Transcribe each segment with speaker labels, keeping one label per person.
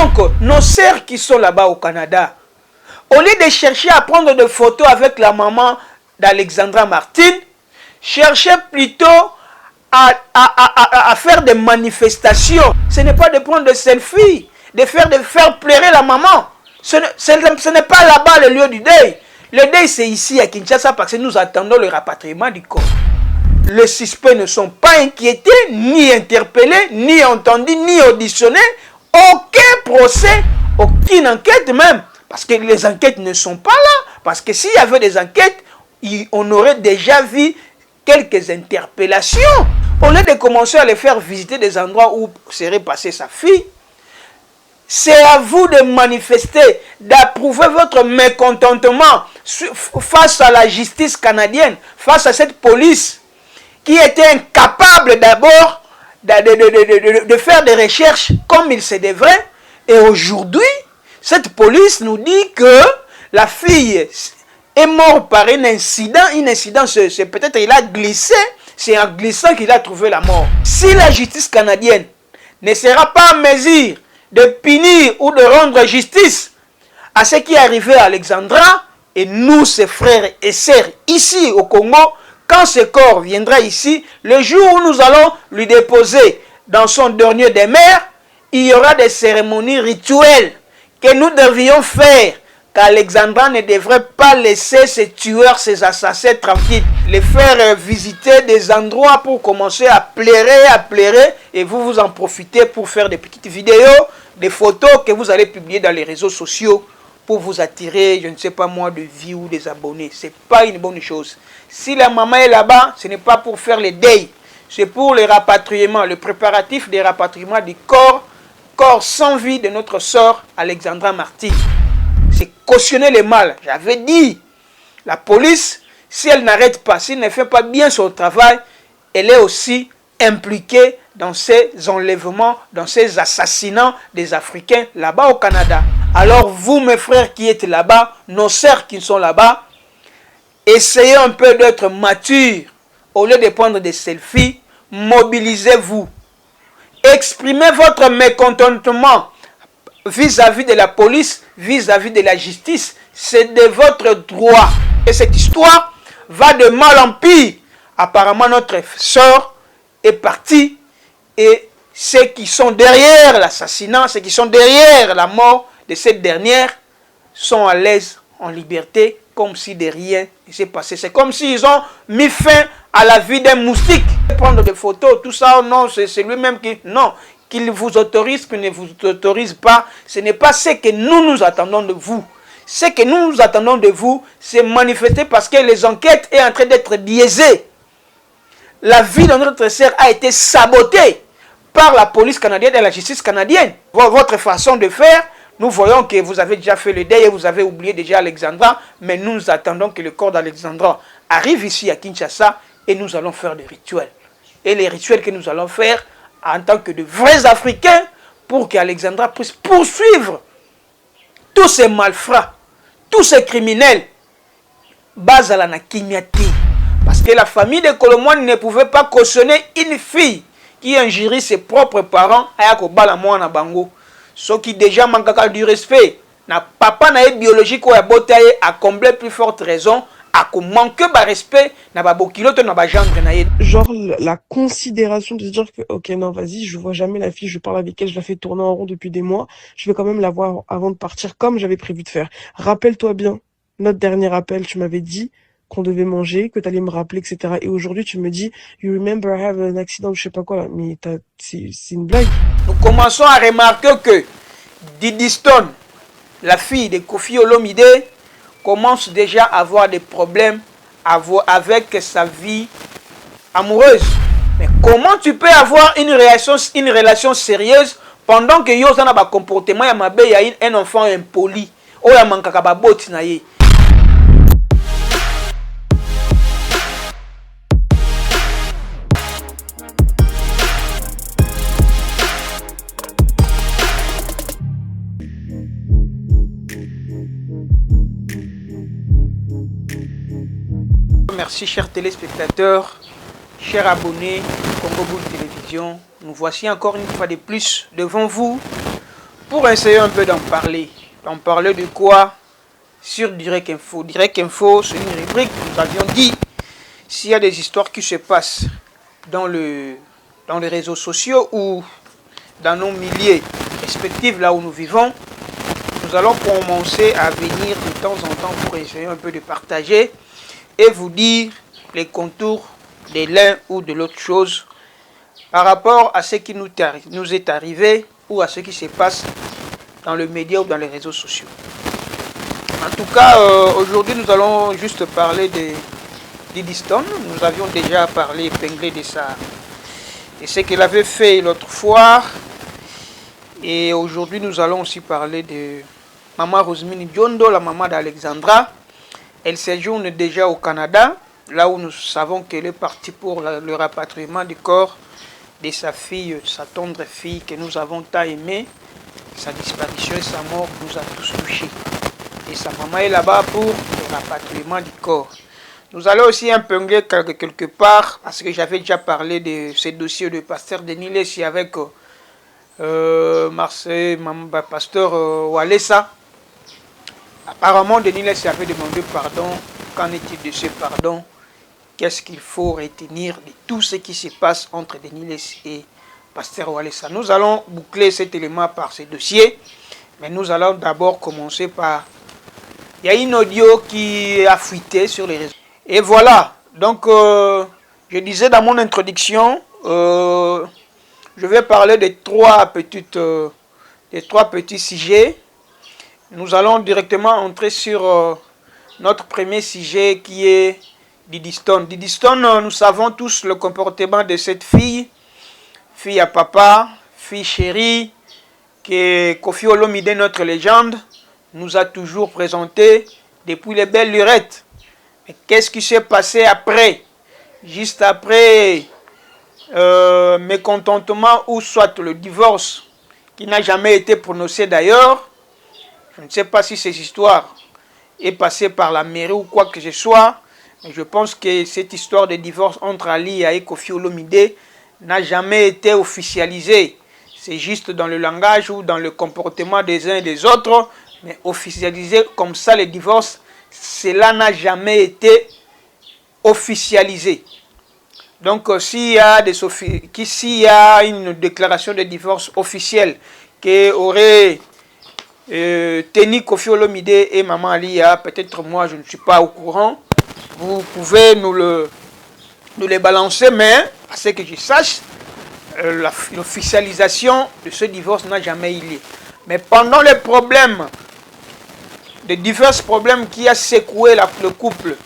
Speaker 1: Donc, nos sœurs qui sont là-bas au Canada, au lieu de chercher à prendre des photos avec la maman d'Alexandra Martine, cherchez plutôt à faire des manifestations. Ce n'est pas de prendre des selfies, de faire pleurer la maman. Ce n'est pas là-bas le lieu du deuil. Le deuil, c'est ici à Kinshasa parce que nous attendons le rapatriement du corps. Les suspects ne sont pas inquiétés, ni interpellés, ni entendus, ni auditionnés. Aucun procès, aucune enquête même. Parce que les enquêtes ne sont pas là. Parce que s'il y avait des enquêtes, on aurait déjà vu quelques interpellations. Au lieu de commencer à les faire visiter des endroits où serait passée sa fille, c'est à vous de manifester, d'approuver votre mécontentement face à la justice canadienne, face à cette police qui était incapable d'abord de faire des recherches comme il se devrait. Et aujourd'hui, cette police nous dit que la fille est morte par un incident. Un incident, c'est peut-être qu'il a glissé. C'est en glissant qu'il a trouvé la mort. Si la justice canadienne ne sera pas en mesure de punir ou de rendre justice à ce qui est arrivé à Alexandra, et nous, ses frères et sœurs, ici au Congo, quand ce corps viendra ici, le jour où nous allons lui déposer dans son dernier demeure, il y aura des cérémonies rituelles que nous devrions faire, qu'Alexandra ne devrait pas laisser ces tueurs, ces assassins tranquilles, les faire visiter des endroits pour commencer à pleurer, et vous en profitez pour faire des petites vidéos, des photos que vous allez publier dans les réseaux sociaux pour vous attirer, je ne sais pas moi, de vues ou des abonnés. Ce n'est pas une bonne chose. Si la maman est là-bas, ce n'est pas pour faire les deuils, c'est pour le rapatriement, le préparatif des rapatriements du corps sans vie de notre sœur Alexandra Martine. C'est cautionner le mal. J'avais dit, la police, si elle n'arrête pas, si elle ne fait pas bien son travail, elle est aussi impliquée dans ces enlèvements, dans ces assassinats des Africains là-bas au Canada. Alors vous, mes frères qui êtes là-bas, nos sœurs qui sont là-bas, essayez un peu d'être matures. Au lieu de prendre des selfies, mobilisez-vous. Exprimez votre mécontentement vis-à-vis de la police, vis-à-vis de la justice. C'est de votre droit. Et cette histoire va de mal en pire. Apparemment, notre sœur est partie et ceux qui sont derrière l'assassinat, ceux qui sont derrière la mort de cette dernière sont à l'aise, en liberté, comme si de rien ne s'est passé. C'est comme s'ils ont mis fin à la vie d'un moustique. Prendre des photos, tout ça, non, c'est lui-même qui... Non, qu'il vous autorise, qu'il ne vous autorise pas, ce n'est pas ce que nous attendons de vous. Ce que nous attendons de vous, c'est manifester parce que les enquêtes sont en train d'être biaisées. La vie de notre sœur a été sabotée par la police canadienne et la justice canadienne. Votre façon de faire, nous voyons que vous avez déjà fait le deuil et vous avez oublié déjà Alexandra, mais nous attendons que le corps d'Alexandra arrive ici à Kinshasa et nous allons faire des rituels. Et les rituels que nous allons faire en tant que de vrais Africains pour qu'Alexandra puisse poursuivre tous ces malfrats, tous ces criminels, base à la Nakimiati. Parce que la famille de Colomone ne pouvait pas cautionner une fille qui injurie ses propres parents à Bala Bango. Ce qui déjà manque du respect. Na papa na biologique ou à combler plus forte raison à manquer de respect na babokiloto na gendre na ye.
Speaker 2: Genre la considération de se dire que ok non vas-y je vois jamais la fille, je parle avec elle, je la fais tourner en rond depuis des mois, je vais quand même la voir avant de partir comme j'avais prévu de faire. Rappelle-toi bien, notre dernier appel, tu m'avais dit qu'on devait manger, que tu allais me rappeler, etc. Et aujourd'hui, tu me dis, you remember I have an accident, je sais pas quoi, là. Mais c'est une blague.
Speaker 1: Nous commençons à remarquer que Didi Stone, la fille de Koffi Olomide, commence déjà à avoir des problèmes avec sa vie amoureuse. Mais comment tu peux avoir une relation sérieuse pendant que yo zana ba comportement ya mabe ya un enfant impoli o ya mankaka ba boti na ye. Merci chers téléspectateurs, chers abonnés Congo Bull Télévision. Nous voici encore une fois de plus devant vous pour essayer un peu d'en parler. D'en parler de quoi? Sur Direct Info. Direct Info, c'est une rubrique, nous avions dit, s'il y a des histoires qui se passent dans les réseaux sociaux ou dans nos milieux respectifs, là où nous vivons, nous allons commencer à venir de temps en temps pour essayer un peu de partager et vous dire les contours de l'un ou de l'autre chose par rapport à ce qui nous est arrivé ou à ce qui se passe dans le média ou dans les réseaux sociaux. En tout cas, aujourd'hui, nous allons juste parler de Diddy Stone. Nous avions déjà parlé, épinglé de ça, et ce qu'il avait fait l'autre fois. Et aujourd'hui, nous allons aussi parler de Maman Rosemini Diondo, la maman d'Alexandra. Elle séjourne déjà au Canada, là où nous savons qu'elle est partie pour le rapatriement du corps de sa fille, sa tendre fille que nous avons tant aimée. Sa disparition et sa mort nous a tous touchés. Et sa maman est là-bas pour le rapatriement du corps. Nous allons aussi épingler quelque part, parce que j'avais déjà parlé de ces dossiers de pasteur Denis Lessi avec Marseille, pasteur Walesa. Apparemment, Denis Lessi avait demandé pardon. Qu'en est-il de ce pardon? Qu'est-ce qu'il faut retenir de tout ce qui se passe entre Denis Lessi et pasteur Walesa? Nous allons boucler cet élément par ce dossier, mais nous allons d'abord commencer par... Il y a une audio qui a fuité sur les réseaux. Et voilà, donc je disais dans mon introduction, je vais parler des trois petits sujets. Nous allons directement entrer sur notre premier sujet qui est Diddy Stone. Diddy Stone, nous savons tous le comportement de cette fille à papa, fille chérie, que Koffi Olomide, notre légende, nous a toujours présenté depuis les belles lurettes. Mais qu'est-ce qui s'est passé après? Juste après mécontentement ou soit le divorce qui n'a jamais été prononcé d'ailleurs. Je ne sais pas si ces histoires est passée par la mairie ou quoi que ce soit, mais je pense que cette histoire de divorce entre Ali et Koffi Olomide n'a jamais été officialisée. C'est juste dans le langage ou dans le comportement des uns et des autres, mais officialisé comme ça le divorce, cela n'a jamais été officialisé. Donc s'il y a une déclaration de divorce officielle qui aurait tenu Koffi Olomide et Maman Alia, peut-être moi je ne suis pas au courant, vous pouvez nous les balancer, mais à ce que je sache, l'officialisation de ce divorce n'a jamais eu lieu. Mais pendant les problèmes, de divers problèmes qui a secoué le couple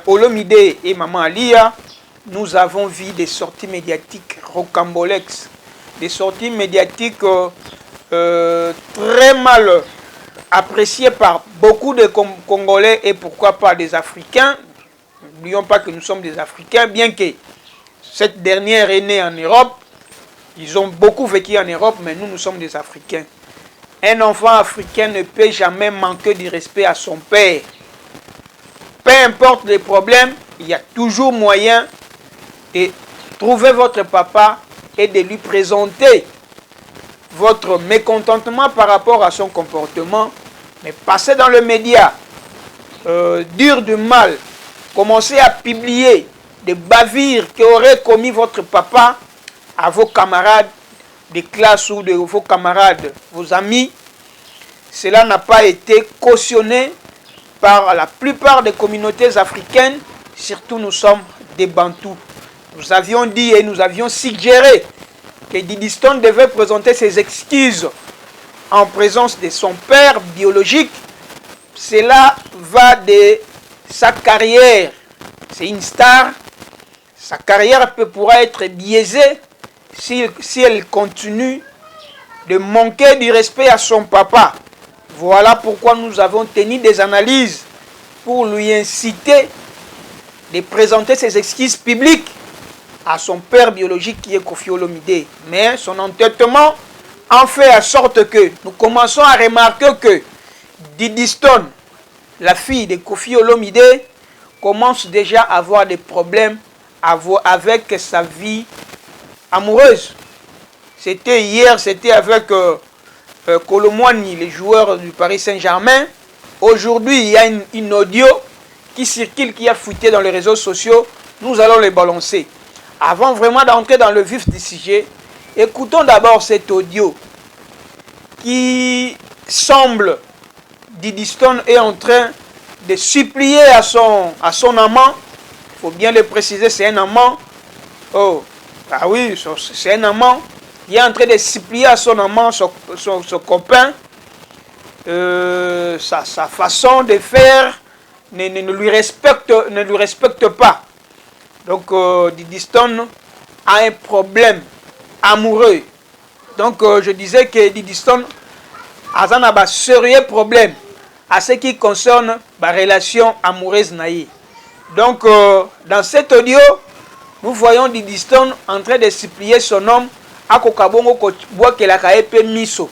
Speaker 1: Olomide et Maman Alia, nous avons vu des sorties médiatiques rocambolesques, des sorties médiatiques très mal appréciées par beaucoup de Congolais et pourquoi pas des Africains. N'oublions pas que nous sommes des Africains, bien que cette dernière est née en Europe. Ils ont beaucoup vécu en Europe, mais nous sommes des Africains. Un enfant africain ne peut jamais manquer du respect à son père. Peu importe les problèmes, il y a toujours moyen de trouver votre papa et de lui présenter votre mécontentement par rapport à son comportement. Mais passer dans le média, dire du mal, commencer à publier des bavures qu'aurait commis votre papa à vos camarades de classe ou de vos camarades, vos amis, cela n'a pas été cautionné par la plupart des communautés africaines, surtout nous sommes des Bantous. Nous avions dit et nous avions suggéré que Diddy Stone devait présenter ses excuses en présence de son père biologique. Cela va de sa carrière. C'est une star. Sa carrière pourra être biaisée si elle continue de manquer du respect à son papa. Voilà pourquoi nous avons tenu des analyses pour lui inciter de présenter ses excuses publiques à son père biologique qui est Koffi Olomide. Mais son entêtement en fait en sorte que nous commençons à remarquer que Diddy Stone, la fille de Koffi Olomide, commence déjà à avoir des problèmes avec sa vie amoureuse. C'était hier, c'était avec Colomwani, les joueurs du Paris Saint-Germain. Aujourd'hui, il y a une audio qui circule, qui a fuité dans les réseaux sociaux. Nous allons les balancer. Avant vraiment d'entrer dans le vif du sujet, écoutons d'abord cet audio qui semble Diddy Stone est en train de supplier à son amant. Il faut bien le préciser, c'est un amant. Oh, ah oui, c'est un amant. Il est en train de supplier à son amant, son copain. Sa façon de faire ne lui respecte pas. Donc Diddy Stone a un problème amoureux. Donc je disais que Diddy Stone a un sérieux problème à ce qui concerne la relation amoureuse naïe. Donc dans cet audio, nous voyons Diddy Stone en train de supplier son homme à kokabongo ko bois que la kaepe miso.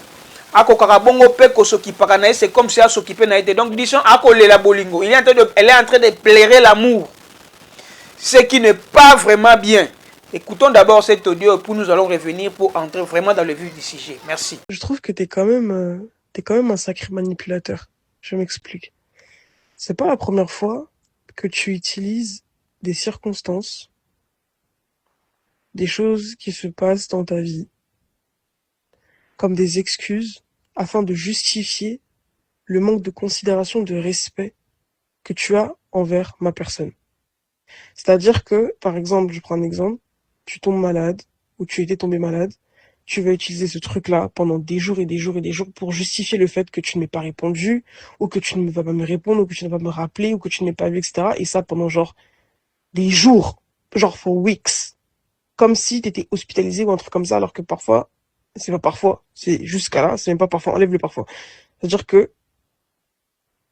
Speaker 1: À kokabongo pe ko s'occupera naïe, c'est comme si elle s'occupait naïe. Donc Diddy Stone a collé la bolingo. Elle est en train de plairer l'amour. Ce qui n'est pas vraiment bien. Écoutons d'abord cet audio, puis nous allons revenir pour entrer vraiment dans le vif du sujet. Merci.
Speaker 2: Je trouve que t'es quand même un sacré manipulateur. Je m'explique. C'est pas la première fois que tu utilises des circonstances, des choses qui se passent dans ta vie, comme des excuses afin de justifier le manque de considération, de respect que tu as envers ma personne. C'est-à-dire que, par exemple, je prends un exemple, tu tombes malade, ou tu étais tombé malade, tu vas utiliser ce truc-là pendant des jours et des jours et des jours pour justifier le fait que tu ne m'aies pas répondu, ou que tu ne vas pas me répondre, ou que tu ne vas pas me rappeler, ou que tu ne m'aies pas vu, etc. Et ça pendant genre des jours, genre for weeks. Comme si tu étais hospitalisé ou un truc comme ça, alors que parfois, c'est pas parfois, c'est jusqu'à là, c'est même pas parfois, enlève le parfois. C'est-à-dire que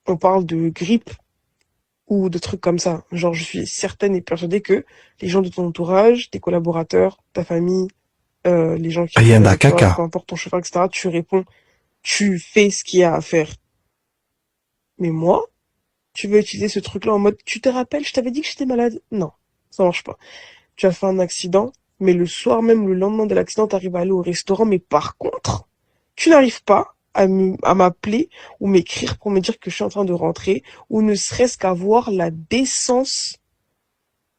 Speaker 2: on parle de grippe ou de trucs comme ça. Genre, je suis certaine et persuadée que les gens de ton entourage, tes collaborateurs, ta famille, les gens qui
Speaker 3: Ayanda
Speaker 2: avec toi,
Speaker 3: Kaka.
Speaker 2: peu importe ton chauffeur, etc., tu réponds, tu fais ce qu'il y a à faire. Mais moi, tu veux utiliser ce truc-là en mode, tu te rappelles, je t'avais dit que j'étais malade? Non, ça marche pas. Tu as fait un accident, mais le soir même, le lendemain de l'accident, tu arrives à aller au restaurant, mais par contre, tu n'arrives pas à m'appeler ou m'écrire pour me dire que je suis en train de rentrer, ou ne serait-ce qu'avoir la décence,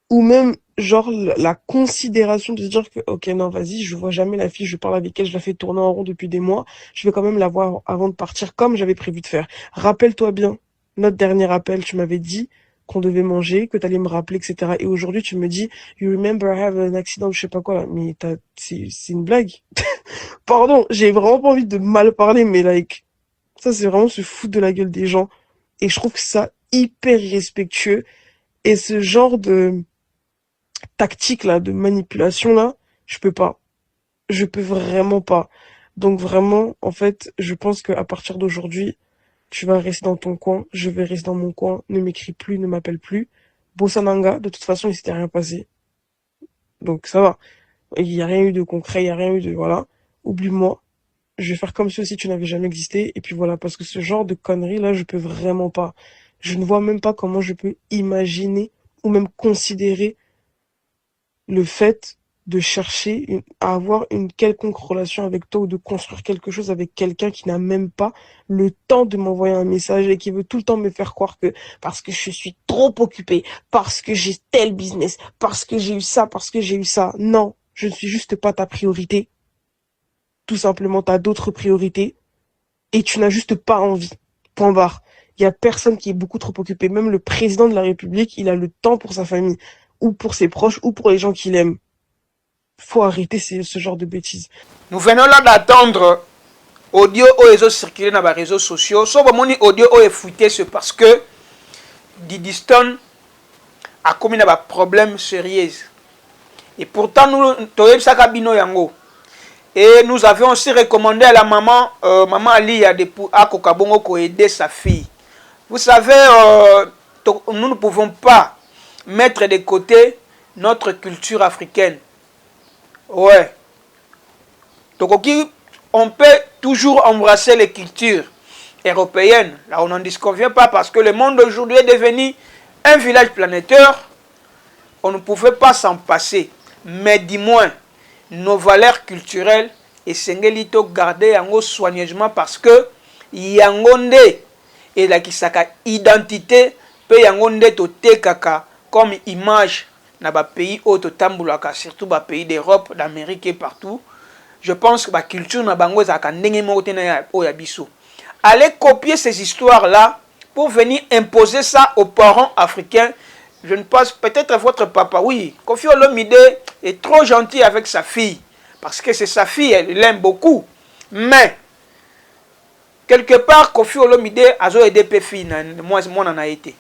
Speaker 2: ou même genre la considération de se dire que ok non vas-y, je vois jamais la fille, je parle avec elle, je la fais tourner en rond depuis des mois, je vais quand même la voir avant de partir comme j'avais prévu de faire. Rappelle-toi bien, notre dernier appel, tu m'avais dit qu'on devait manger, que t'allais me rappeler, etc. Et aujourd'hui tu me dis you remember I have an accident, je sais pas quoi là, mais c'est une blague. Pardon, j'ai vraiment pas envie de mal parler, mais like ça c'est vraiment se foutre de la gueule des gens, et je trouve que ça hyper irrespectueux, et ce genre de tactique là, de manipulation là, je peux pas. Je peux vraiment pas. Donc vraiment, en fait, je pense qu'à partir d'aujourd'hui, tu vas rester dans ton coin, je vais rester dans mon coin, ne m'écris plus, ne m'appelle plus. Bossananga, de toute façon, il s'était rien passé. Donc ça va. Il y a rien eu de concret, il y a rien eu de, voilà. Oublie-moi. Je vais faire comme si tu n'avais jamais existé. Et puis voilà, parce que ce genre de conneries là, je peux vraiment pas. Je ne vois même pas comment je peux imaginer ou même considérer le fait de chercher à avoir une quelconque relation avec toi, ou de construire quelque chose avec quelqu'un qui n'a même pas le temps de m'envoyer un message et qui veut tout le temps me faire croire que parce que je suis trop occupée, parce que j'ai tel business, parce que j'ai eu ça, parce que j'ai eu ça. Non, je ne suis juste pas ta priorité. Tout simplement, tu as d'autres priorités et tu n'as juste pas envie. Point barre. Il y a personne qui est beaucoup trop occupé. Même le président de la République, il a le temps pour sa famille, ou pour ses proches, ou pour les gens qu'il aime. Faut arrêter ce genre de bêtises.
Speaker 1: Nous venons là d'attendre audio oyo circulé dans les réseaux sociaux. So bomoni audio oyo fuité, c'est parce que Diddy Stone a commis un problème sérieux. Et pourtant nous toyebisaka bino yango. Et nous avions aussi recommandé à la maman, maman Ali à Kokabongo pour aider sa fille. Vous savez, nous ne pouvons pas mettre de côté notre culture africaine. Ouais. Donc, on peut toujours embrasser les cultures européennes. Là, on n'en disconvient pas parce que le monde aujourd'hui est devenu un village planétaire. On ne pouvait pas s'en passer. Mais du moins, nos valeurs culturelles et sengeli to garder yango soigneusement parce que yango nde et la kisaka identité pe yango nde to tekaka comme image na ba pays auto tambulaka surtout ba pays d'Europe, d'Amérique et partout. Je pense que la culture na bango ezaka ndenge moko te na oya biso. Allez copier ces histoires là pour venir imposer ça aux parents africains. Je ne pense peut-être votre papa, oui, Koffi Olomide est trop gentil avec sa fille parce que c'est sa fille, elle l'aime beaucoup. Mais quelque part Koffi Olomide a aidé pe fille moi en a été.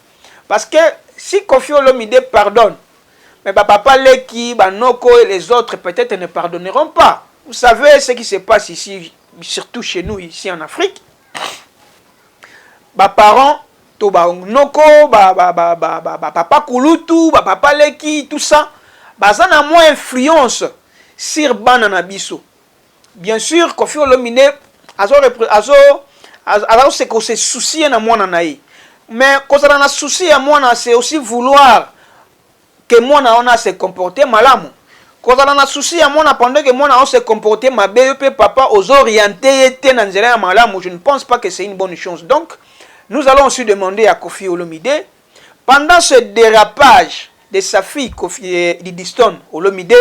Speaker 1: Parce que si Koffi Olomide pardonne, mais papa Leki, Banoko et les autres peut-être ne pardonneront pas. Vous savez ce qui se passe ici, surtout chez nous ici en Afrique. Parents to Noko, papa Kulutu, papa Leki, tout ça, ça a moins influence sur Banana Bisso. Bien sûr, Koffi Olomide c'est que c'est souci à moi nanaï. Mais quand on a souci à moi, c'est aussi vouloir que moi on a se comporter malamu. Quand on a souci à moi, pendant que moi on se comporter ma BEP papa aux orientés et dans malamu, je ne pense pas que c'est une bonne chose. Donc nous allons aussi demander à Koffi Olomide, pendant ce dérapage de sa fille Koffi Didiston Olomide,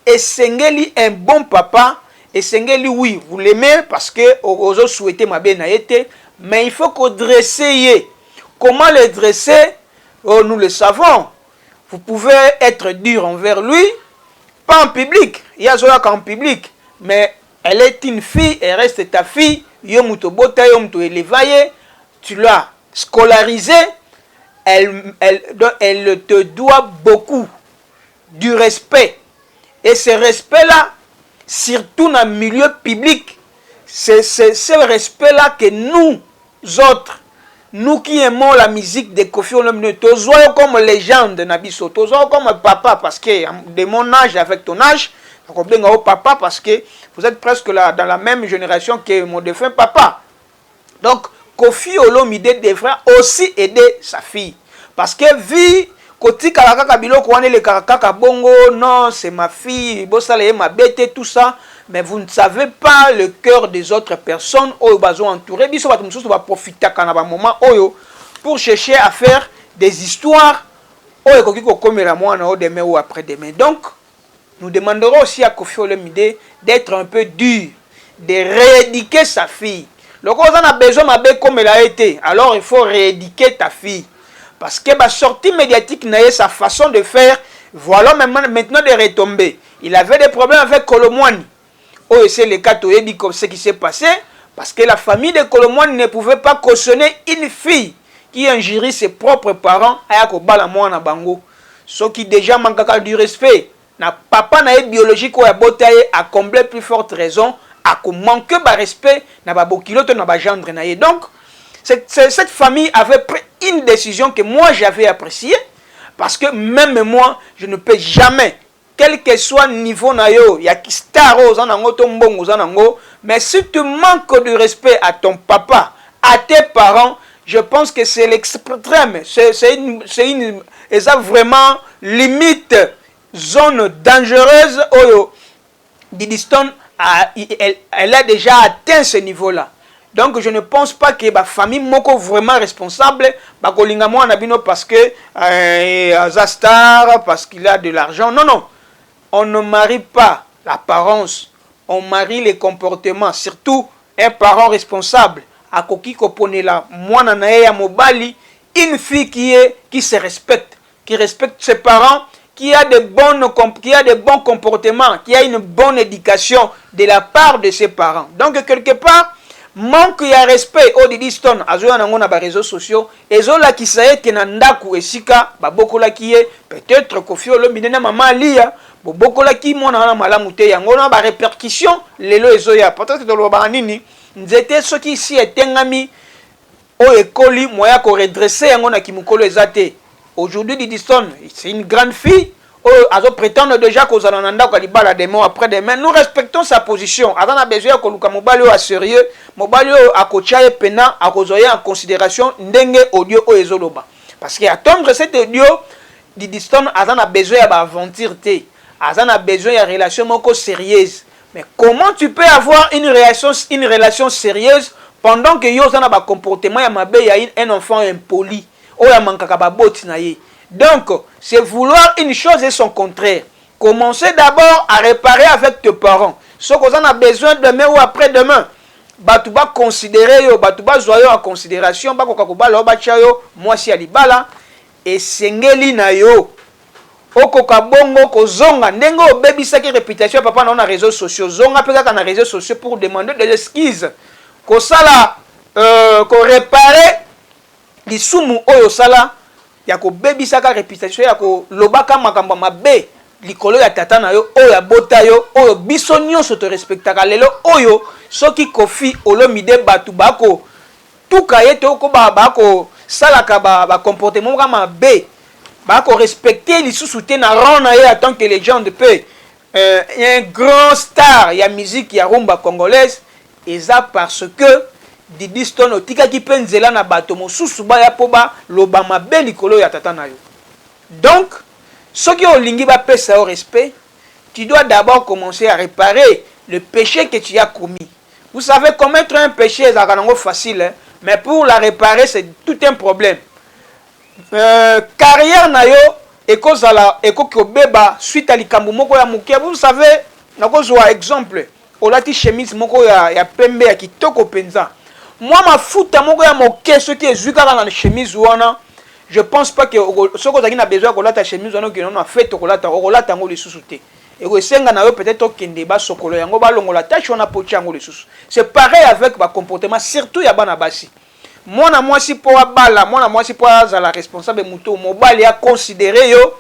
Speaker 1: et Sengeli un bon papa, et Sengeli oui, vous l'aimez parce que vous avez souhaité ma bénaïté, mais il faut qu'on dresse. Comment le dresser? Oh, nous le savons. Vous pouvez être dur envers lui, pas en public, il y a Zola qu'en public, mais elle est une fille, elle reste ta fille, tu l'as scolarisée, elle te doit beaucoup du respect. Et ce respect-là, surtout dans le milieu public, c'est ce respect-là que nous autres, nous qui aimons la musique de Koffi Olomide, tous comme légende Nabiso, tous comme papa, parce que de mon âge avec ton âge, papa parce que vous êtes presque là, dans la même génération que mon défunt papa. Donc, Koffi Olomide devrait aussi aider sa fille. Parce que vu Koti Kalaka Biloko wane le Kalaka Bongo, non, c'est ma fille, Bossale ma bête, tout ça. Mais vous ne savez pas le cœur des autres personnes au bazon entouré. Biso va profiter à moment pour chercher à faire des histoires comme la moine demain ou après-demain. Donc, nous demanderons aussi à Koffi Olomide d'être un peu dur, de rééduquer sa fille. Le on a besoin de comme elle a été, alors il faut rééduquer ta fille. Parce que la sortie médiatique n'a sa façon de faire, voilà maintenant de retomber. Il avait des problèmes avec Kolomwani. Oh, c'est le cas comme ce qui s'est passé, parce que la famille de Kolomwani ne pouvait pas cautionner une fille qui injurie ses propres parents à Yakobala Mwana Bango. Ce qui déjà manque du respect. Na papa na biologique ou à botaye à combler plus forte raison à manquer de respect na ba bokiloto na ba gendre na ye. Donc cette famille avait pris une décision que moi j'avais appréciée parce que même moi je ne peux jamais, quel que soit le niveau na yo, ya ki star ozanango tombongo ozanango, mais si tu manques de respect à ton papa, à tes parents, je pense que c'est l'extrême, c'est une vraiment limite zone dangereuse. Oyo Didiston elle a déjà atteint ce niveau-là. Donc je ne pense pas que la famille moko vraiment responsable bakolinga mwana bino parce que Zastar, parce qu'il a de l'argent. Non, non. On ne marie pas l'apparence, on marie les comportements. Surtout un parent responsable. A koki kopone la mwana na ya mobali, une fille qui se respecte, qui respecte ses parents, qui a de bons comportements, qui a une bonne éducation de la part de ses parents. Donc quelque part, manque de respect au Didiston azoya nango na ba réseaux sociaux ezola kisaye ke na ndaku esika ba bokola kiye peut-être Koffi Olomide na mama lia bo bokola ki mona na malamu te yango na ba répercussion lelo ezoya peut-être de lo ba nini nzete soki ici etengami o ekoli moya ko redresser yango na kimukolo ezate. Aujourd'hui Didiston c'est une grande fille. Azo prétendre déjà qu'aux ananda ko libala demain après demain. Nous respectons sa position. Azana besoin ko luka mobali o sérieux, mobali o akochaye pena akozoya en considération ndenge audio o ezoloba. Parce que attendre cet audio Didiston azana besoin ya ba aventure te. Azana besoin ya relation moko sérieuse. Mais comment tu peux avoir une relation sérieuse pendant que yo a un comportement ya mabe ya un enfant impoli ou ya mankaka ba boti na ye. Donc, c'est vouloir une chose et son contraire. Commencez d'abord à réparer avec tes parents. Ce que vous en avez besoin demain ou après-demain. Batu ba considérer yo, batu ba zoyo en considération, ba kokakuba lo ba chayo, moi si alibala et sengeli na yo. Okoka bongo ko zonga ndengo obebisa ki réputation papa na réseaux sociaux. Zonga pe kaka na réseaux sociaux pour demander des excuses. Ko sala ko réparer lisumu oyo sala ya ko bebisa ka réputation ya ko lobaka makambo mabe likolo ya tata na yo oyo ya bota yo oyo biso nyonso to respectaka lelo oyo soki kofi olomide batu bako tuka ye to ko bako salaka ba comportement kama mabe bako respecter lisusu te na ron na ye en tant que légende pe un grand star ya musique ya rumba congolaise et ça parce que Didi Stone otika ki penzela na bato mosusu ba ya po ba loba mabe likolo ya tata na yo. Donc ce qui olingi ba pesa au respect, tu dois d'abord commencer à réparer le péché que tu as commis. Vous savez, commettre un péché est facile, hein? Mais pour la réparer, c'est tout un problème. Carrière na yo ekozala ekokobeba suite à likambo moko ya mukia. Vous savez, nakozwa exemple, olati chemise moko ya pembe ya kitoko penza. Moi ma futa moko ya moke ce qui est zuka na chemise wana. Je pense pas que ce que tu as besoin de la chemise que non a fait au colata ngo les sous-souté. Et que senga na yo peut-être kende ba sokolo yango ba longola tache on a pochi yango les sous. C'est pareil avec ba comportement surtout ya bana basi. Moi si pour bala, moi si pour la responsable muto mobile ya considérer yo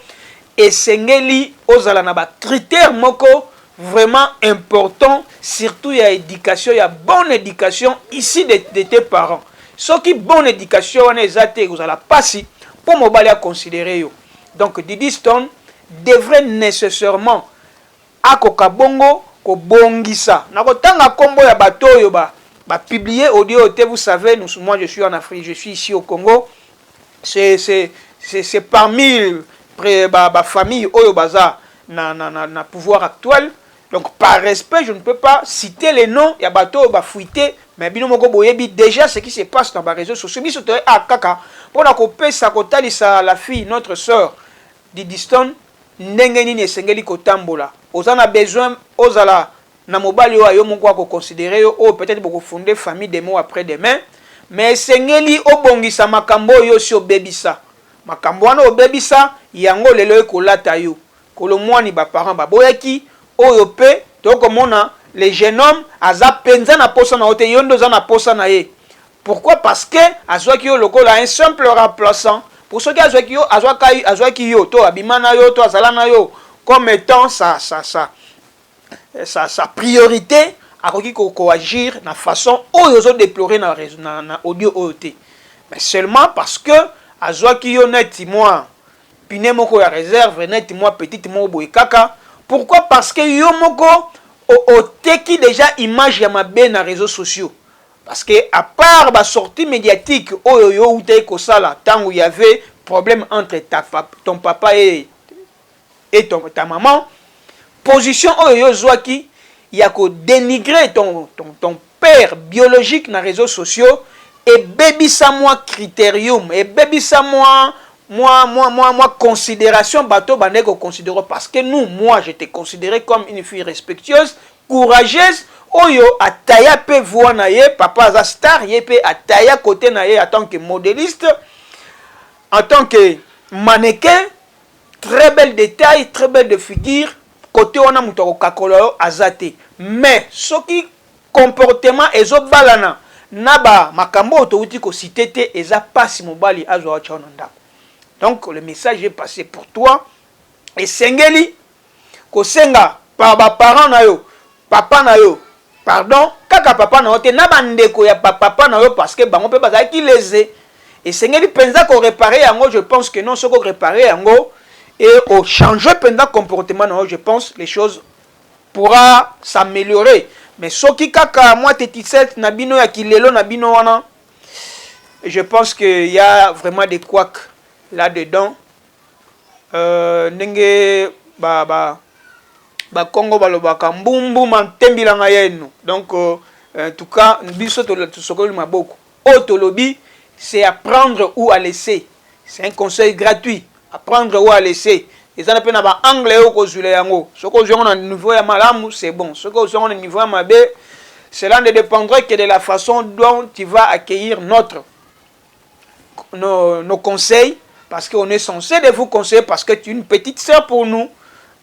Speaker 1: et sengeli ozala na ba critère moko vraiment important surtout ya éducation, ya bonne éducation ici de tes parents. Ce qui bonne éducation on est athée vous allez passer pour mobile à considérer yo. Donc Didi Stone devrait nécessairement akoka bongo ko bongisa. Na kotanga kombo ya bato yo ba publier audio te vous savez moi je suis en Afrique, je suis ici au Congo. C'est parmi ba famille oyo baza na pouvoir actuel. Donc par respect, je ne peux pas citer les noms ya bato ba fuité. Mais bino moko boyebi déjà ce qui se passe dans les réseaux sociaux. Biso te kaka pour na kopesa kotalisa la fille notre sœur Didi Stone ndenge nini esengeli kotambola. Ozana besoin ozala na mobali yo moko ko considérer yo peut-être beaucoup fonder famille des mots après demain mais esengeli obongisa makambo yo si obebisa. Makambo wana obebisa yango lelo ekolata yo. Kolomwani ba parents ba boyaki oyo pe to komona les jeunes hommes aza penza na posa na ote yondo za na posa na ye. Pourquoi? Parce que azwaki yo lokola un simple remplaçant. Pour ceux qui azwaki yo azwaki yo to abimana yo to azalana yo comme étant sa priorité akoki ko agir na façon oyo zo déplorer na audio oyote. Mais seulement parce que azwaki yo neti moi pine moko ya réserve neti moi petite mo boy kaka. Pourquoi? Parce que yo moko oteki déjà image ya mabe na réseaux sociaux. Parce que à part la sortie médiatique oyo utei ko sala tango il y avait problème entre ton papa et ta maman, position oyo zwaki il y a ko dénigrer ton père biologique na réseaux sociaux et baby ça moi critérium et baby ça moi considération bateau bandeko considérer parce que moi je t'ai considéré comme une fille respectueuse, courageuse oyo ataya pe voix na ye papa aza star ye pe ataya côté na ye en tant que modéliste, en tant que mannequin, très bel détail, très belle de figure côté on a muto kakolo azate. Mais ce qui comportement ezo balana naba makambo to uti ko cité eza pasi mobali azwa chonanda. Donc le message est passé pour toi et sengeli ko senga par ba parents na yo papa na yo pardon kaka papa na yo te na bandeko ya papa na yo parce que bango pe bazali ki lésé et sengeli penza ko réparer yango. Je pense que non ce ko réparer yango et au changer penza comportement na yo, je pense les choses pourra s'améliorer. Mais soki kaka moi tetiset na bino ya kilelo na bino wana, je pense qu'il y a vraiment des couacs là dedans. Nenge ba Congo balobaka mbumbu mantembilanga yenu. Donc en tout cas biso to sokoli maboko otolobi c'est apprendre ou à laisser. C'est un conseil gratuit, apprendre ou à laisser. Et ça n'a pas na anglais au kozule yango. Ce que on a niveau ya malamu c'est bon, ce que on a niveau ya mabe cela ne dépendra que de la façon dont tu vas accueillir nos conseils, parce qu'on est censé de vous conseiller, parce que tu es une petite sœur pour nous.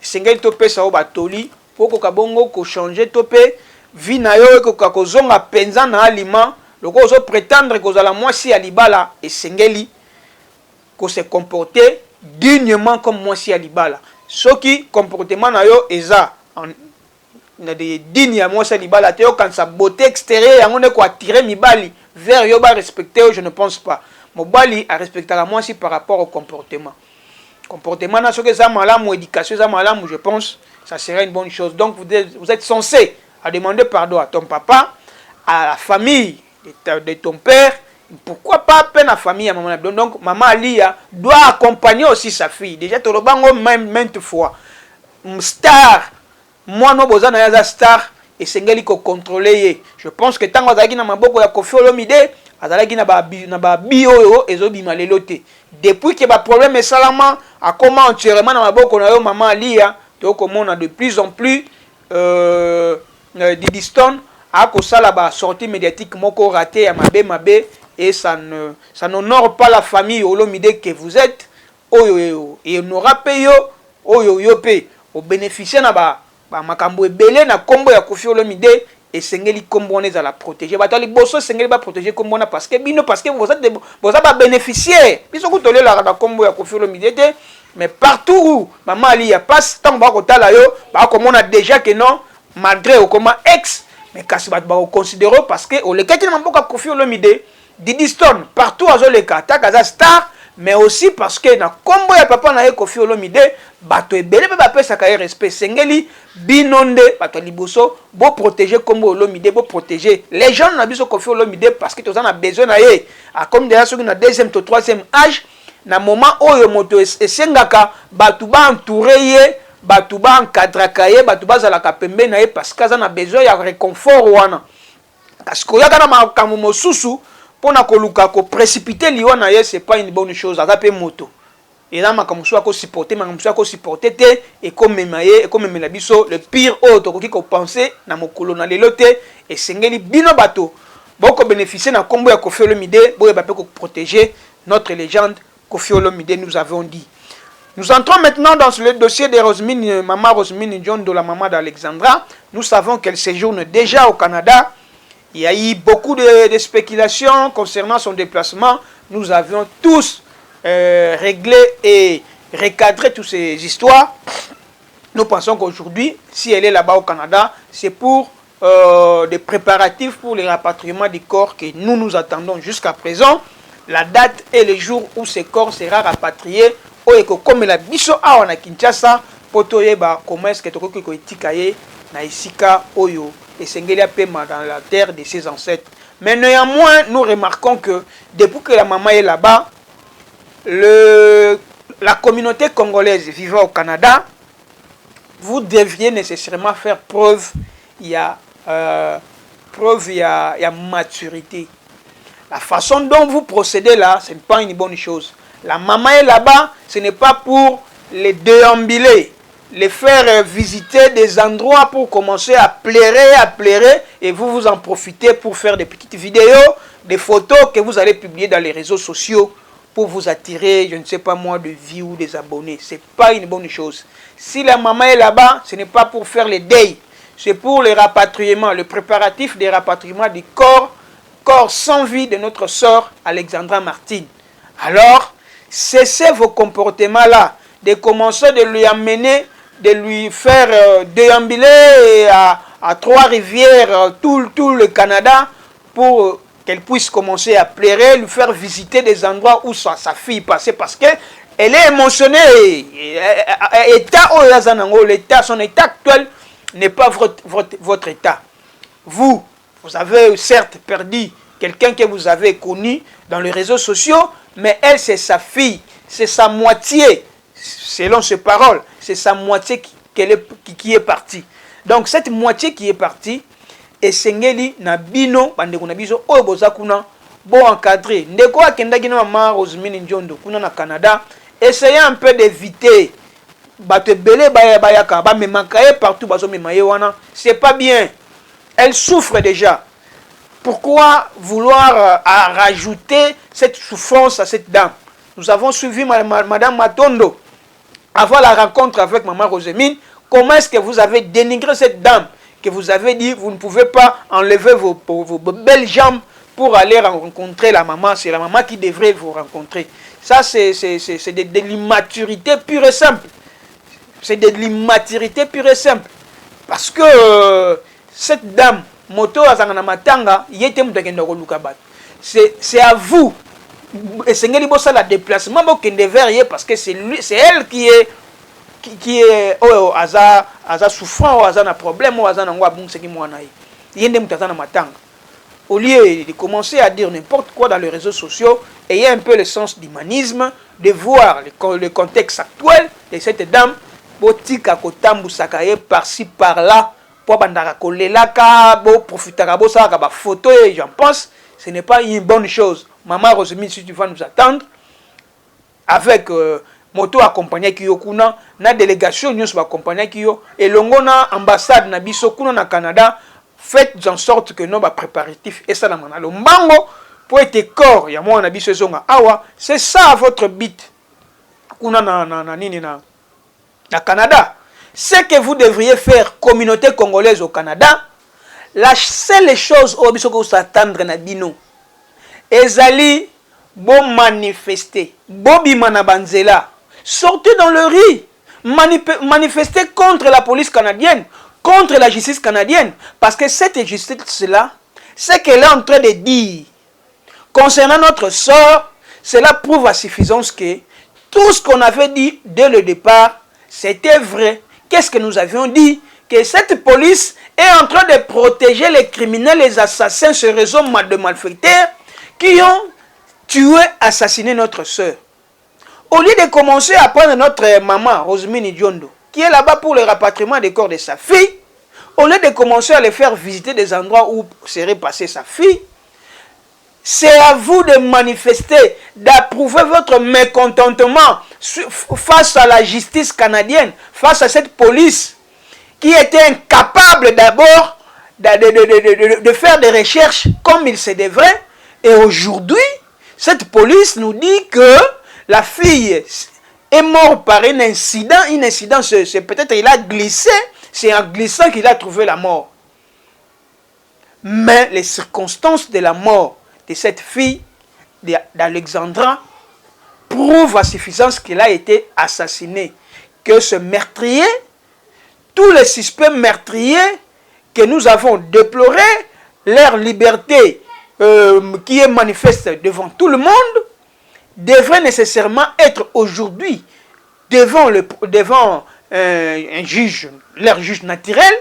Speaker 1: Sengel topé sa obatoli, pour que kabongo ko changer topé, vie na yo ko kakozonga penza na aliment, le ko zo prétendre que la moi si alibala et sengeli ko se comporter dignement comme moi si alibala. Ce qui comportement na yo eza na de digne à moi salibala teo quand sa beauté extérieure yango ne ko attirer mibali vers yo ba respecter, je ne pense pas. Mobali a respecter la moi si par rapport au comportement. Comportement na ce que ça malamu, éducation ça malamu, je pense ça serait une bonne chose. Donc vous êtes censé à demander pardon à ton papa, à la famille de ton père, pourquoi pas peine à famille à maman. Donc maman Alia doit accompagner aussi sa fille. Déjà to lobango même maintes fois. Star moi no bozana ya star et sengeli ko contrôler. Je pense que tango azaki na maboko ya Koffi Olomide azalaki na ba bio ezobima lelo te. Depuis que ba problème esalama a comment entièrement na maboko na yo maman Alia to komona de plus en plus Diddy Stone a kosala ba sortie médiatique moko raté ya mabe et ça n'honore pas la famille Olomide que vous êtes. Oyo et n'aura payé oyo yo pe au bénéficier na ba makambo ebele na kombo ya Koffi Olomide et sengeli kombo on la protéger batali bosso sengeli ba protéger kombo na parce que vous êtes ba bénéficier biso ko tolela na kombo ya Koffi Olomide mais partout où maman ali ya passe tant ba ko tala yo ba ko mona déjà que non malgré au comment ex mais kasi ba considérer parce que o le kaki na mboka Koffi Olomide Diddy Stone partout azo le kata kaza star mais aussi parce que na kombo ya papa na Koffi Olomide bato ebele pe ba pesa ka respect sengeli binonde bato liboso bo protéger kombo Olomide bo protéger les gens na biso Koffi Olomide parce que tous en a besoin na ye a comme déjà sur na deuxième to troisième âge na moment oyo moto esengaka bato ba entourer ye bato ba encadrer ye bato ba zala ka pembe na ye parce que ça na besoin ya réconfort wana parce que yaka na makambo mosusu pona koluka ko précipiter liwa na ye c'est pas une bonne chose azape moto et là makambo so ko supporter makambo so ko supporter te et comme memaye et comme memela biso le pire autre ko penser na mokolo na lelo te et sengeli bino bato boko bénéficier na kombo ya Koffi Olomide boye ba pe ko protéger notre légende Koffi Olomide nous avons dit. Nous entrons maintenant dans le dossier de Rosemine, maman Rosemine John de la maman d'Alexandra. Nous savons qu'elle séjourne déjà au Canada. Il y a eu beaucoup de spéculations concernant son déplacement. Nous avions tous réglé et recadré toutes ces histoires. Nous pensons qu'aujourd'hui, si elle est là-bas au Canada, c'est pour des préparatifs pour le rapatriement du corps que nous attendons jusqu'à présent. La date et le jour où ce corps sera rapatrié, comme la biso a na Kinshasa, potoyeba comment est-ce que tu peux etikaye na isika oyo et sengeli apema dans la terre de ses ancêtres. Mais néanmoins, nous remarquons que depuis que la maman est là-bas, la communauté congolaise vivant au Canada, vous devriez nécessairement faire preuve, il y a maturité. La façon dont vous procédez là, ce n'est pas une bonne chose. La maman est là-bas, ce n'est pas pour les déambuler, les faire visiter des endroits pour commencer à pleurer et vous en profitez pour faire des petites vidéos, des photos que vous allez publier dans les réseaux sociaux pour vous attirer, je ne sais pas moi, de vues ou des abonnés. Ce n'est pas une bonne chose. Si la maman est là-bas, ce n'est pas pour faire les deuils, c'est pour le rapatriement, le préparatif des rapatriements du corps sans vie de notre sœur Alexandra Martine. Alors, cessez vos comportements-là, de commencer de lui amener, de lui faire déambuler à Trois-Rivières, tout le Canada, pour qu'elle puisse commencer à pleurer, lui faire visiter des endroits où sa fille passait, parce qu'elle est émotionnée. Son état actuel n'est pas votre état. Vous avez certes perdu quelqu'un que vous avez connu dans les réseaux sociaux, mais elle, c'est sa fille, c'est sa moitié, selon ses paroles, c'est sa moitié qui est partie. Donc cette moitié qui est partie, et Sengeli na bino, bandeko na biso, oyo boza kuna, bon encadré. Ndeko akendaki na maman Rosemine Ndiondo, kuna na Canada, essayez un peu d'éviter. Bato belé bayaka, ba memakaye partout, bazo memaye wana, c'est pas bien. Elle souffre déjà. Pourquoi vouloir rajouter cette souffrance à cette dame? Nous avons suivi Madame Matondo avant la rencontre avec Maman Rosemine. Comment est-ce que vous avez dénigré cette dame? Que vous avez dit, vous ne pouvez pas enlever vos belles jambes pour aller rencontrer la maman. C'est la maman qui devrait vous rencontrer. Ça, c'est de l'immaturité pure et simple. C'est de l'immaturité pure et simple. Parce que cette dame, Moto Azangana Matanga, c'est à vous. Et c'est la déplacement parce que c'est elle qui est au hasard souffrant, au hasard problème, au hasard au lieu de commencer à dire n'importe quoi dans les réseaux sociaux, ayez un peu le sens d'humanisme, de voir le contexte actuel de cette dame, botika kotambu sakaye par-ci par-là, pour bandara kolelaka, bo profitaka bo saka ba photo et j'en pense, ce n'est pas une bonne chose. Maman Rosemine, si tu vas nous attendre, avec moto accompagné qui yo kuna, na délégation nous va accompagner qui yo, et longona ambassade na biso kuna na Canada, faites en sorte que nous va préparatifs et ça na manalo mbango pour être corps ya moi na biso zonga awa, c'est ça votre but kuna na Canada. Ce que vous devriez faire, communauté congolaise au Canada, la seule chose où vous s'attendre na bino, ezali bon manifester, bobi manabanzela, sortez dans le riz, manifester contre la police canadienne, contre la justice canadienne, parce que cette justice-là, ce qu'elle est en train de dire concernant notre sort, cela prouve à suffisance que tout ce qu'on avait dit dès le départ, c'était vrai. Qu'est-ce que nous avions dit? Que cette police est en train de protéger les criminels, les assassins, ce réseau de malfaiteurs qui ont tué, assassiné notre soeur. Au lieu de commencer à prendre notre maman, Rosemine Ndiondo, qui est là-bas pour le rapatriement des corps de sa fille, au lieu de commencer à les faire visiter des endroits où serait passée sa fille, c'est à vous de manifester, d'approuver votre mécontentement face à la justice canadienne, face à cette police qui était incapable d'abord de faire des recherches comme il se devrait. Et aujourd'hui, cette police nous dit que la fille est morte par un incident. Un incident, c'est peut-être il a glissé, c'est en glissant qu'il a trouvé la mort. Mais les circonstances de la mort de cette fille d'Alexandra prouvent à suffisance qu'elle a été assassinée. Que ce meurtrier, tous les suspects meurtriers que nous avons déplorés, leur liberté qui est manifeste devant tout le monde, devrait nécessairement être aujourd'hui devant un juge, leur juge naturel,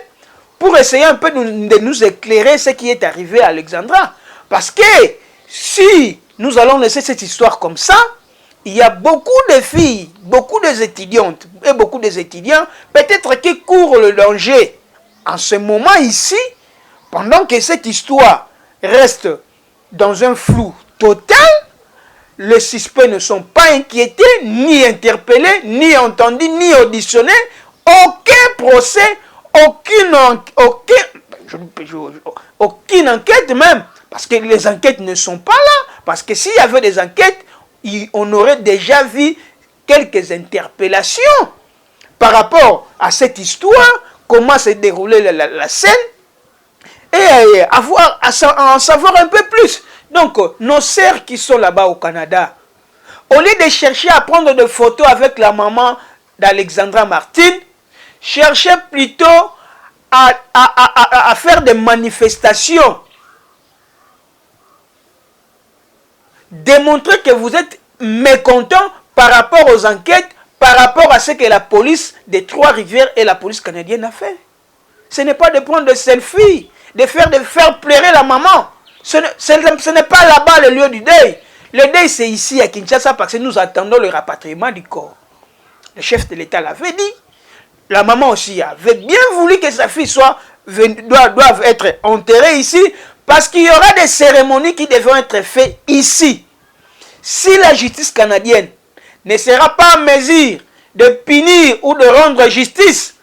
Speaker 1: pour essayer un peu de nous éclairer ce qui est arrivé à Alexandra. Parce que si nous allons laisser cette histoire comme ça, il y a beaucoup de filles, beaucoup d'étudiantes et beaucoup d'étudiants, peut-être qui courent le danger en ce moment ici, pendant que cette histoire reste dans un flou total. Les suspects ne sont pas inquiétés, ni interpellés, ni entendus, ni auditionnés. Aucun procès, aucune enquête même. Parce que les enquêtes ne sont pas là. Parce que s'il y avait des enquêtes, on aurait déjà vu quelques interpellations par rapport à cette histoire, comment s'est déroulée la scène, et en savoir un peu plus. Donc, nos sœurs qui sont là-bas au Canada, au lieu de chercher à prendre des photos avec la maman d'Alexandra Martine, cherchez plutôt à faire des manifestations. Démontrer que vous êtes mécontent par rapport aux enquêtes, par rapport à ce que la police des Trois-Rivières et la police canadienne a fait. Ce n'est pas de prendre des selfies, de faire pleurer la maman. Ce n'est pas là-bas le lieu du deuil. Le deuil, c'est ici à Kinshasa parce que nous attendons le rapatriement du corps. Le chef de l'État l'avait dit. La maman aussi avait bien voulu que sa fille doive être enterrée ici, parce qu'il y aura des cérémonies qui devront être faites ici. Si la justice canadienne ne sera pas en mesure de punir ou de rendre justice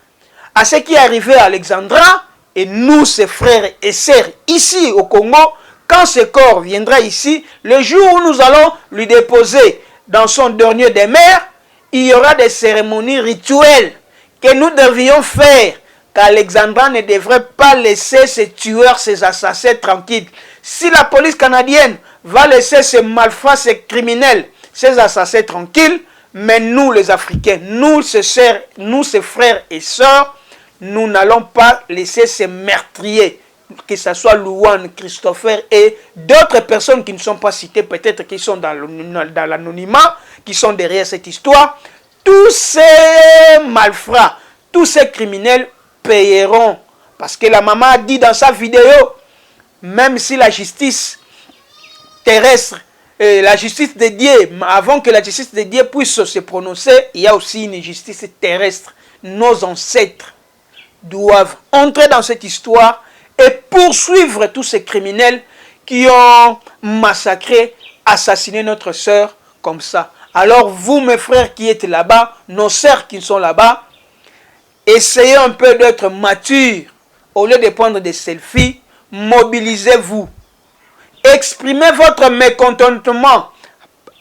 Speaker 1: à ce qui est arrivé à Alexandra, et nous, ses frères et sœurs, ici au Congo, quand ce corps viendra ici, le jour où nous allons lui déposer dans son dernier demeure, il y aura des cérémonies rituelles que nous devrions faire, qu'Alexandra ne devrait pas laisser ces tueurs, ces assassins tranquilles. Si la police canadienne va laisser ces malfrats, ces criminels, ces assassins tranquilles, mais nous les Africains, nous ces sœurs, nous ces frères et sœurs, nous n'allons pas laisser ces meurtriers, que ce soit Louane, Christopher et d'autres personnes qui ne sont pas citées, peut-être qui sont dans l'anonymat, qui sont derrière cette histoire. Tous ces malfrats, tous ces criminels payeront. Parce que la maman a dit dans sa vidéo, même si la justice terrestre, la justice de Dieu, avant que la justice de Dieu puisse se prononcer, il y a aussi une justice terrestre. Nos ancêtres doivent entrer dans cette histoire et poursuivre tous ces criminels qui ont massacré, assassiné notre sœur comme ça. Alors vous, mes frères qui êtes là-bas, nos sœurs qui sont là-bas, essayez un peu d'être matures. Au lieu de prendre des selfies, mobilisez-vous. Exprimez votre mécontentement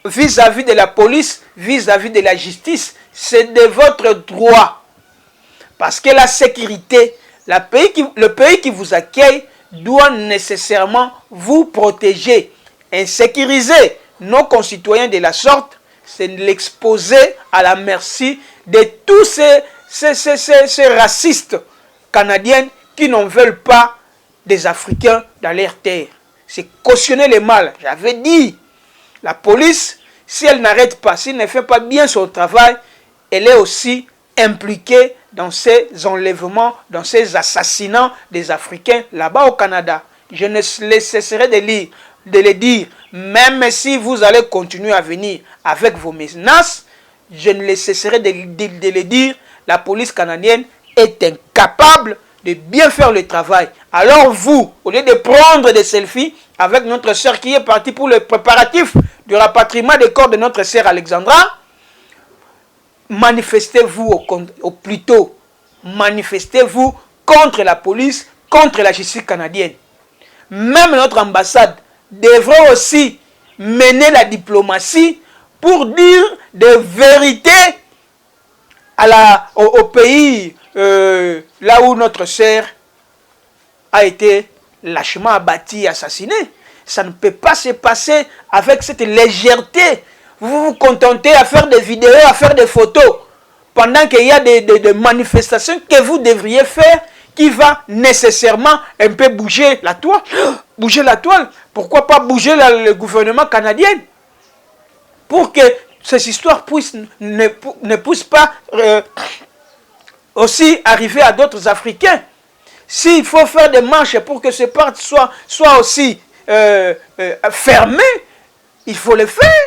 Speaker 1: vis-à-vis de la police, vis-à-vis de la justice. C'est de votre droit. Parce que la sécurité, le pays qui vous accueille doit nécessairement vous protéger. Insécuriser nos concitoyens de la sorte, c'est l'exposer à la merci de tous ces racistes canadiens qui n'en veulent pas des Africains dans leur terre. C'est cautionner le mal. J'avais dit, la police, si elle n'arrête pas, si elle ne fait pas bien son travail, elle est aussi impliquée dans ces enlèvements, dans ces assassinats des Africains là-bas au Canada. Je ne cesserai de le dire, même si vous allez continuer à venir avec vos menaces, je ne cesserai de le dire, la police canadienne est incapable de bien faire le travail. Alors vous, au lieu de prendre des selfies avec notre sœur qui est partie pour le préparatif du rapatriement des corps de notre sœur Alexandra, manifestez-vous au plus tôt. Manifestez-vous contre la police, contre la justice canadienne. Même notre ambassade devrait aussi mener la diplomatie pour dire des vérités au pays là où notre sœur a été lâchement abattie, assassinée. Ça ne peut pas se passer avec cette légèreté. Vous vous contentez à faire des vidéos, à faire des photos, pendant qu'il y a des manifestations que vous devriez faire qui va nécessairement un peu bouger la toile. Bouger la toile. Pourquoi pas bouger le gouvernement canadien pour que ces histoires ne puissent pas aussi arriver à d'autres Africains. S'il faut faire des marches pour que ce parti soit aussi fermé, il faut le faire.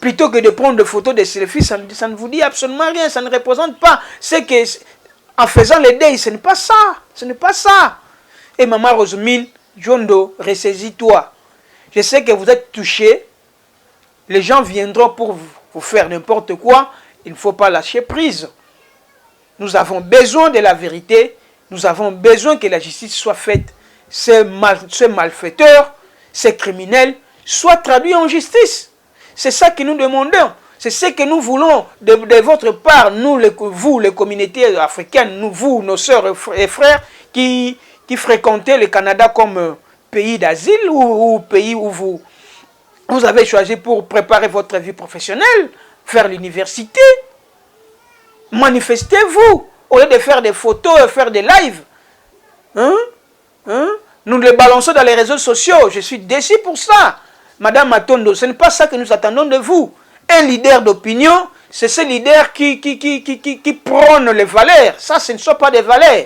Speaker 1: Plutôt que de prendre des photos, des selfies, ça ne vous dit absolument rien, ça ne représente pas. C'est que, en faisant les deuils, ce n'est pas ça. Ce n'est pas ça. Et maman Rosemine, Jondo, ressaisis-toi. Je sais que vous êtes touchés. Les gens viendront pour vous faire n'importe quoi. Il ne faut pas lâcher prise. Nous avons besoin de la vérité. Nous avons besoin que la justice soit faite. Ces malfaiteurs, ces criminels, soient traduits en justice. C'est ça que nous demandons. C'est ce que nous voulons de votre part, vous, les communautés africaines, vous, nos sœurs et frères, qui fréquentez le Canada comme pays d'asile ou pays où vous avez choisi pour préparer votre vie professionnelle, faire l'université. Manifestez-vous au lieu de faire des photos et faire des lives. Nous les balançons dans les réseaux sociaux. Je suis déçu pour ça. Madame Matondo, ce n'est pas ça que nous attendons de vous. Un leader d'opinion, c'est ce leader qui prône les valeurs. Ça, ce ne sont pas des valeurs.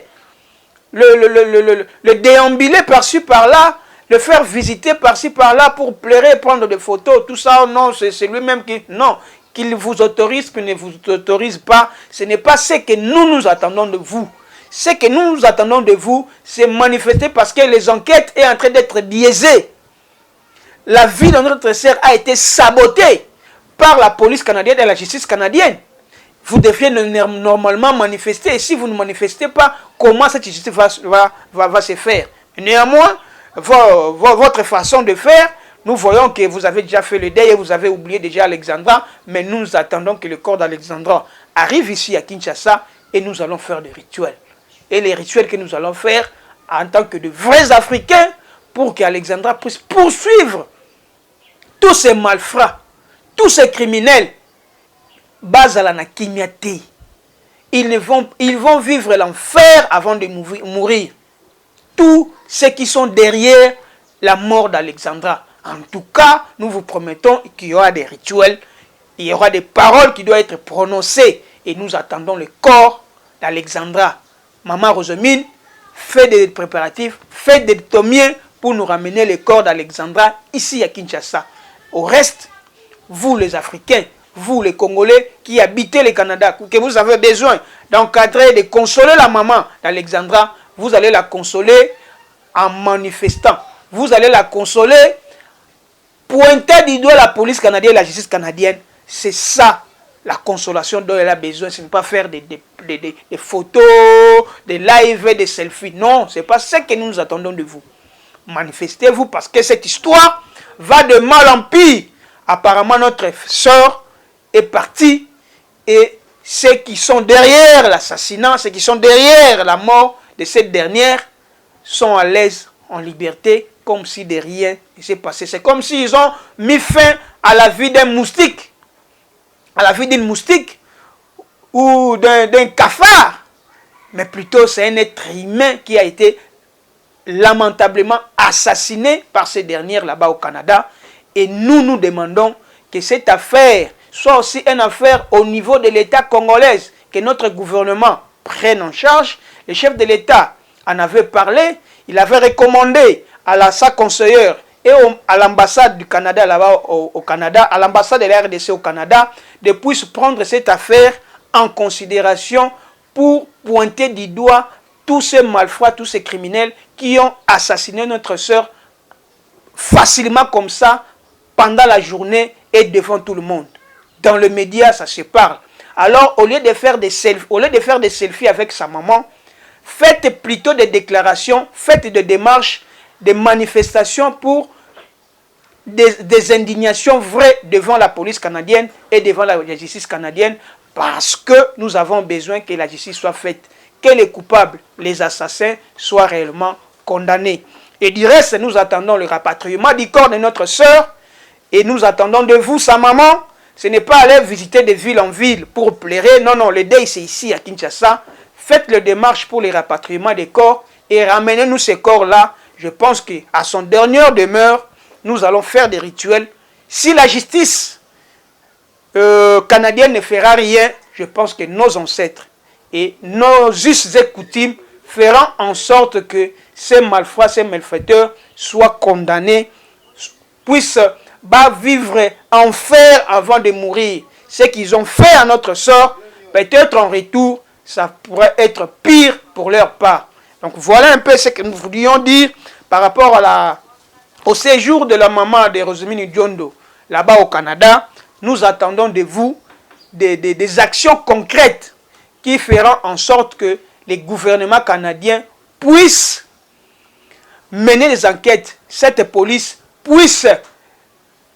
Speaker 1: Le déambuler par-ci, par-là, le faire visiter par-ci, par-là pour pleurer, prendre des photos, tout ça, non, c'est lui-même qui... Non, qu'il vous autorise, qu'il ne vous autorise pas, ce n'est pas ce que nous attendons de vous. Ce que nous attendons de vous, c'est manifester parce que les enquêtes sont en train d'être biaisées. La vie de notre sœur a été sabotée par la police canadienne et la justice canadienne. Vous deviez normalement manifester. Et si vous ne manifestez pas, comment cette justice va se faire? Néanmoins, votre façon de faire, nous voyons que vous avez déjà fait le deuil et vous avez oublié déjà Alexandra, mais nous attendons que le corps d'Alexandra arrive ici à Kinshasa et nous allons faire des rituels. Et les rituels que nous allons faire en tant que de vrais Africains pour qu'Alexandra puisse poursuivre tous ces malfrats, tous ces criminels. Bazala na Kimiate. Ils vont vivre l'enfer avant de mourir. Tous ceux qui sont derrière la mort d'Alexandra. En tout cas, nous vous promettons qu'il y aura des rituels, il y aura des paroles qui doivent être prononcées. Et nous attendons le corps d'Alexandra. Maman Rosemine, fait des préparatifs, fait des tomiers pour nous ramener le corps d'Alexandra ici à Kinshasa. Au reste, vous les Africains, vous les Congolais qui habitez le Canada, que vous avez besoin d'encadrer, de consoler la maman d'Alexandra, vous allez la consoler en manifestant. Vous allez la consoler, pointer du doigt la police canadienne et la justice canadienne. C'est ça la consolation dont elle a besoin. Ce n'est pas faire des photos, des lives, des selfies. Non, ce n'est pas ce que nous attendons de vous. Manifestez-vous parce que cette histoire va de mal en pire. Apparemment, notre sœur est partie et ceux qui sont derrière l'assassinat, ceux qui sont derrière la mort de cette dernière sont à l'aise, en liberté, comme si de rien ne s'est passé. C'est comme s'ils ont mis fin à la vie d'un moustique, à la vie d'une moustique ou d'un cafard. Mais plutôt c'est un être humain qui a été lamentablement assassiné par ces dernières là-bas au Canada. Et nous demandons que cette affaire soit aussi une affaire au niveau de l'État congolais, que notre gouvernement prenne en charge. Le chef de l'État en avait parlé, il avait recommandé à sa conseillère et à l'ambassade du Canada là-bas au Canada, à l'ambassade de la RDC au Canada, de pouvoir prendre cette affaire en considération pour pointer du doigt tous ces malfrats, tous ces criminels qui ont assassiné notre sœur facilement comme ça, pendant la journée et devant tout le monde. Dans le média, ça se parle. Alors, au lieu de faire des selfies avec sa maman, faites plutôt des déclarations, faites des démarches, des manifestations pour des indignations vraies devant la police canadienne et devant la justice canadienne, parce que nous avons besoin que la justice soit faite, que les coupables, les assassins soient réellement condamnés. Et du reste, nous attendons le rapatriement du corps de notre sœur. Et nous attendons de vous, sa maman. Ce n'est pas aller visiter de ville en ville pour pleurer. Non, non, le deuil c'est ici à Kinshasa. Faites le démarche pour le rapatriement des corps et ramenez-nous ces corps-là. Je pense qu'à son dernière demeure, nous allons faire des rituels. Si la justice canadienne ne fera rien, je pense que nos ancêtres et nos us et coutumes feront en sorte que ces malfrats, ces malfaiteurs soient condamnés, puissent vivre enfer avant de mourir. Ce qu'ils ont fait à notre sort, peut-être en retour, ça pourrait être pire pour leur part. Donc voilà un peu ce que nous voulions dire par rapport au séjour de la maman de Rosemine Diondo là-bas au Canada. Nous attendons de vous des actions concrètes qui feront en sorte que les gouvernements canadiens puissent mener des enquêtes, cette police puisse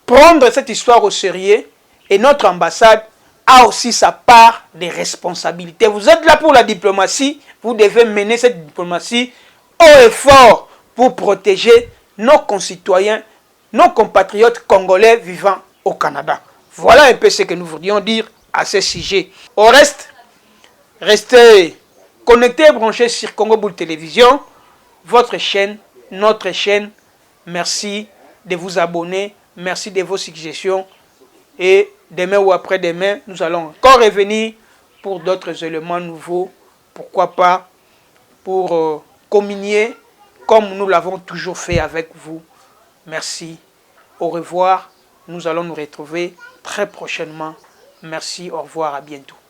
Speaker 1: prendre cette histoire au sérieux et notre ambassade a aussi sa part de responsabilité. Vous êtes là pour la diplomatie, vous devez mener cette diplomatie haut et fort pour protéger nos concitoyens, nos compatriotes congolais vivant au Canada. Voilà un peu ce que nous voulions dire à ce sujet. Au reste, restez connectés et branchés sur Congo Bull Télévision, votre chaîne, notre chaîne. Merci de vous abonner. Merci de vos suggestions. Et demain ou après-demain, nous allons encore revenir pour d'autres éléments nouveaux. Pourquoi pas pour communier comme nous l'avons toujours fait avec vous. Merci. Au revoir. Nous allons nous retrouver très prochainement. Merci, au revoir, à bientôt.